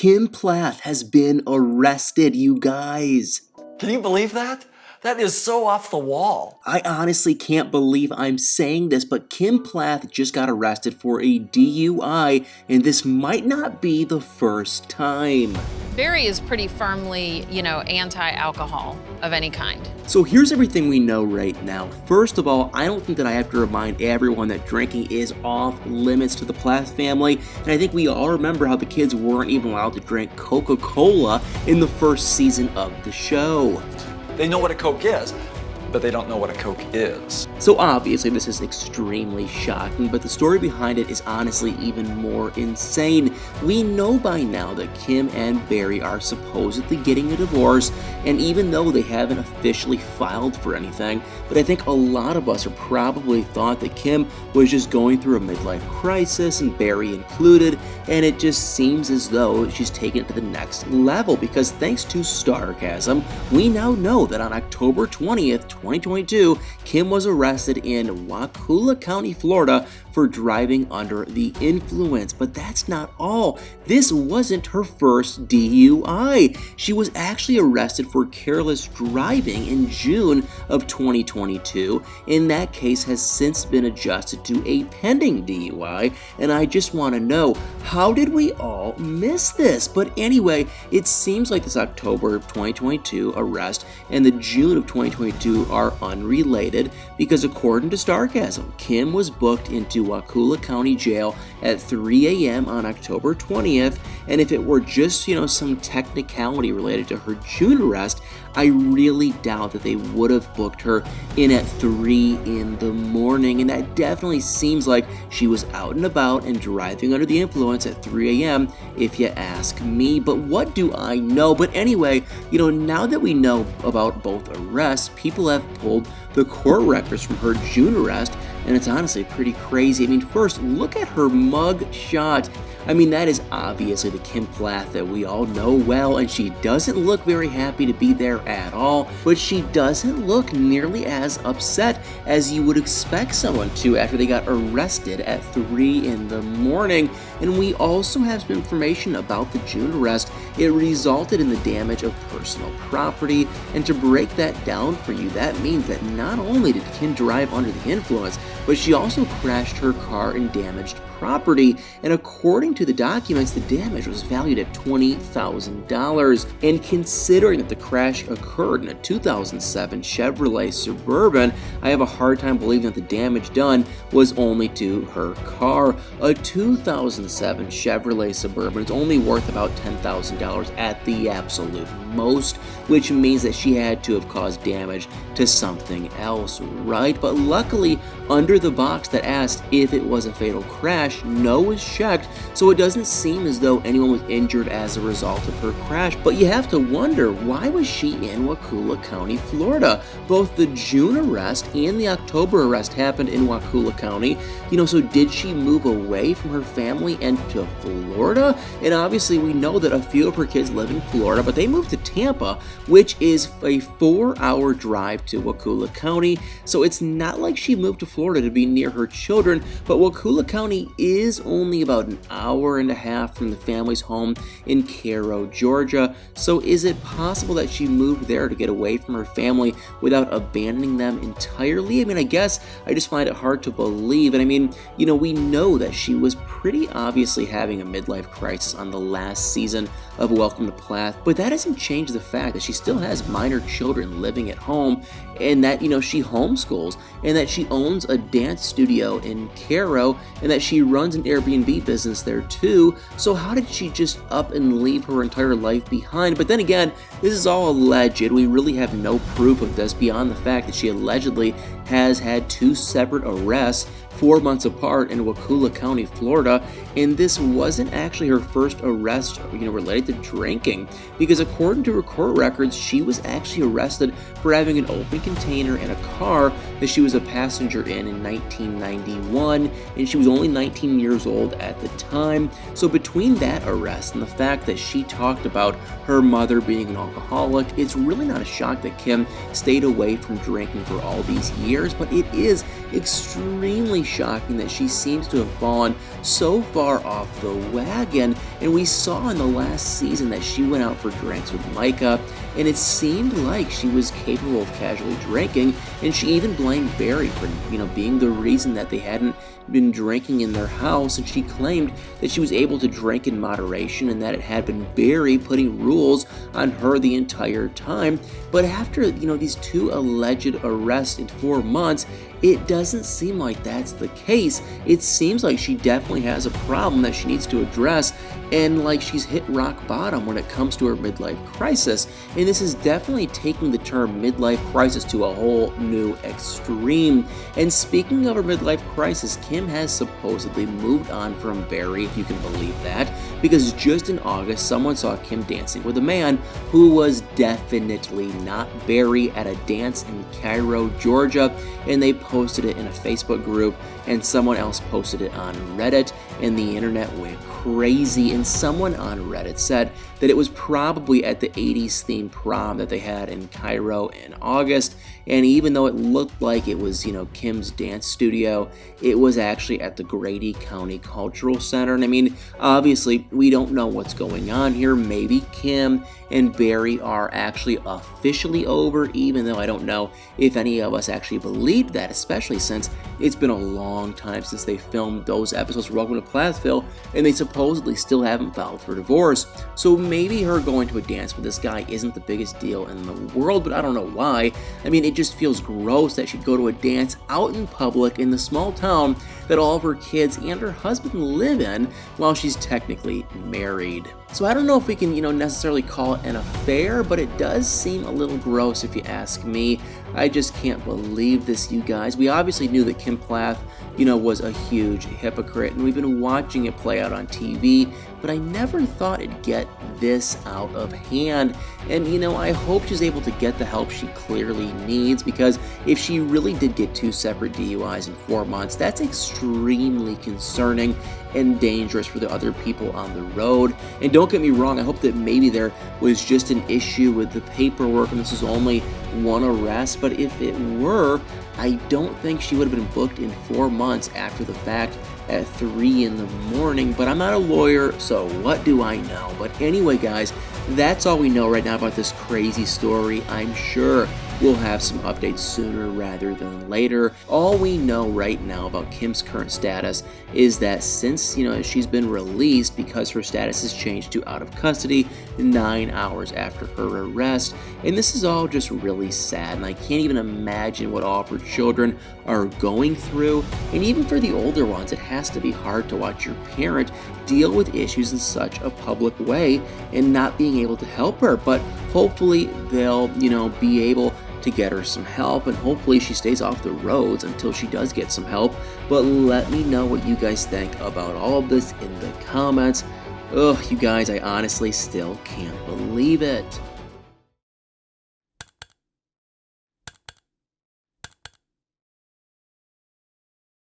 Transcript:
Kim Plath has been arrested, you guys. Can you believe that? That is so off the wall. I honestly can't believe I'm saying this, but Kim Plath just got arrested for a DUI, and this might not be the first time. Barry is pretty firmly, anti-alcohol of any kind. So here's everything we know right now. First of all, I don't think that I have to remind everyone that drinking is off limits to the Plath family, and I think we all remember how the kids weren't even allowed to drink Coca-Cola in the first season of the show. They know what a Coke is, but they don't know what a Coke is. So obviously this is extremely shocking, but the story behind it is honestly even more insane. We know by now that Kim and Barry are supposedly getting a divorce, and even though they haven't officially filed for anything, but I think a lot of us are probably thought that Kim was just going through a midlife crisis, and Barry included, and it just seems as though she's taken it to the next level, because thanks to Starcasm, we now know that on October 20th, 2022, Kim was arrested in Wakulla County, Florida for driving under the influence. But that's not all. This wasn't her first DUI. She was actually arrested for careless driving in June of 2022. In that case has since been adjusted to a pending DUI, and I just want to know, how did we all miss this? But anyway, it seems like this October of 2022 arrest and the June of 2022 are unrelated, because according to Starcasm, Kim was booked into Wakulla County Jail at 3 a.m. on October 20th, and if it were just, some technicality related to her June arrest, I really doubt that they would have booked her in at 3 in the morning, and that definitely seems like she was out and about and driving under the influence at 3 a.m. if you ask me. But what do I know? But anyway, now that we know about both arrests, people have pulled the court records from her June arrest, and it's honestly pretty crazy. I mean, first, look at her mug shot. I mean, that is obviously the Kim Plath that we all know well, and she doesn't look very happy to be there at all, but she doesn't look nearly as upset as you would expect someone to after they got arrested at 3 in the morning. And we also have some information about the June arrest. It resulted in the damage of personal property, and to break that down for you, that means that not only did Kim drive under the influence, but she also crashed her car and damaged property, and according to the documents, the damage was valued at $20,000. And considering that the crash occurred in a 2007 Chevrolet Suburban, I have a hard time believing that the damage done was only to her car. A 2007 Chevrolet Suburban is only worth about $10,000 at the absolute most, which means that she had to have caused damage to something else, right? But luckily, under the box that asked if it was a fatal crash, no was checked, so it doesn't seem as though anyone was injured as a result of her crash. But you have to wonder, why was she in Wakulla County, Florida? Both the June arrest and the October arrest happened in Wakulla County. So did she move away from her family and to Florida? And obviously we know that a few of her kids live in Florida, but they moved to Tampa, which is a 4-hour drive to Wakulla County. So it's not like she moved to Florida to be near her children, but Wakulla County is only about an hour and a half from the family's home in Cairo, Georgia. So is it possible that she moved there to get away from her family without abandoning them entirely? I mean, I guess I just find it hard to believe. And I mean, we know that she was pretty obviously having a midlife crisis on the last season of Welcome to Plath, but that doesn't change the fact that she still has minor children living at home, and that, she homeschools, and that she owns a dance studio in Cairo, and that she runs an Airbnb business there too. So how did she just up and leave her entire life behind? But then again, this is all alleged. We really have no proof of this beyond the fact that she allegedly has had 2 separate arrests 4 months apart in Wakulla County, Florida, and this wasn't actually her first arrest, related to drinking, because according to her court records, she was actually arrested for having an open container in a car that she was a passenger in 1991, and she was only 19 years old at the time. So between that arrest and the fact that she talked about her mother being an alcoholic, it's really not a shock that Kim stayed away from drinking for all these years. years, but it is extremely shocking that she seems to have fallen so far off the wagon. And we saw in the last season that she went out for drinks with Micah, and it seemed like she was capable of casually drinking, and she even blamed Barry for, being the reason that they hadn't been drinking in their house, and she claimed that she was able to drink in moderation and that it had been Barry putting rules on her the entire time. But after, these 2 alleged arrests in 4 months, it doesn't seem like that's the case. It seems like she definitely has a problem that she needs to address, and like she's hit rock bottom when it comes to her midlife crisis. And this is definitely taking the term midlife crisis to a whole new extreme. And speaking of her midlife crisis, Kim has supposedly moved on from Barry, if you can believe that, because just in August, someone saw Kim dancing with a man who was definitely not Barry at a dance in Cairo, Georgia, and they posted it in a Facebook group, and someone else posted it on Reddit, and the internet went crazy. And someone on Reddit said that it was probably at the 80s themed prom that they had in Cairo in August, and even though it looked like it was, Kim's dance studio, it was actually at the Grady County Cultural Center. And I mean, obviously, we don't know what's going on here. Maybe Kim and Barry are actually officially over, even though I don't know if any of us actually believed that, especially since it's been a long time since they filmed those episodes of Welcome to Plathville, and they supposedly still haven't filed for divorce. So maybe her going to a dance with this guy isn't the biggest deal in the world, but I don't know why. I mean, it just feels gross that she'd go to a dance out in public in the small town that all of her kids and her husband live in while she's technically married. So I don't know if we can, necessarily call it an affair, but it does seem a little gross if you ask me. I just can't believe this, you guys. We obviously knew that Kim Plath, was a huge hypocrite, and we've been watching it play out on TV, but I never thought it'd get this out of hand. And, I hope she's able to get the help she clearly needs, because if she really did get 2 separate DUIs in 4 months, that's extremely concerning and dangerous for the other people on the road. And don't get me wrong, I hope that maybe there was just an issue with the paperwork and this is only 1 arrest, but if it were, I don't think she would have been booked in 4 months after the fact at 3 in the morning, but I'm not a lawyer, so what do I know? But anyway, guys, that's all we know right now about this crazy story. I'm sure we'll have some updates sooner rather than later. All we know right now about Kim's current status is that since, she's been released because her status has changed to out of custody 9 hours after her arrest, and this is all just really sad, and I can't even imagine what all of her children are going through. And even for the older ones, it has to be hard to watch your parent deal with issues in such a public way and not being able to help her. But hopefully they'll, be able to get her some help, and hopefully she stays off the roads until she does get some help. But let me know what you guys think about all of this in the comments. Ugh, you guys, I honestly still can't believe it.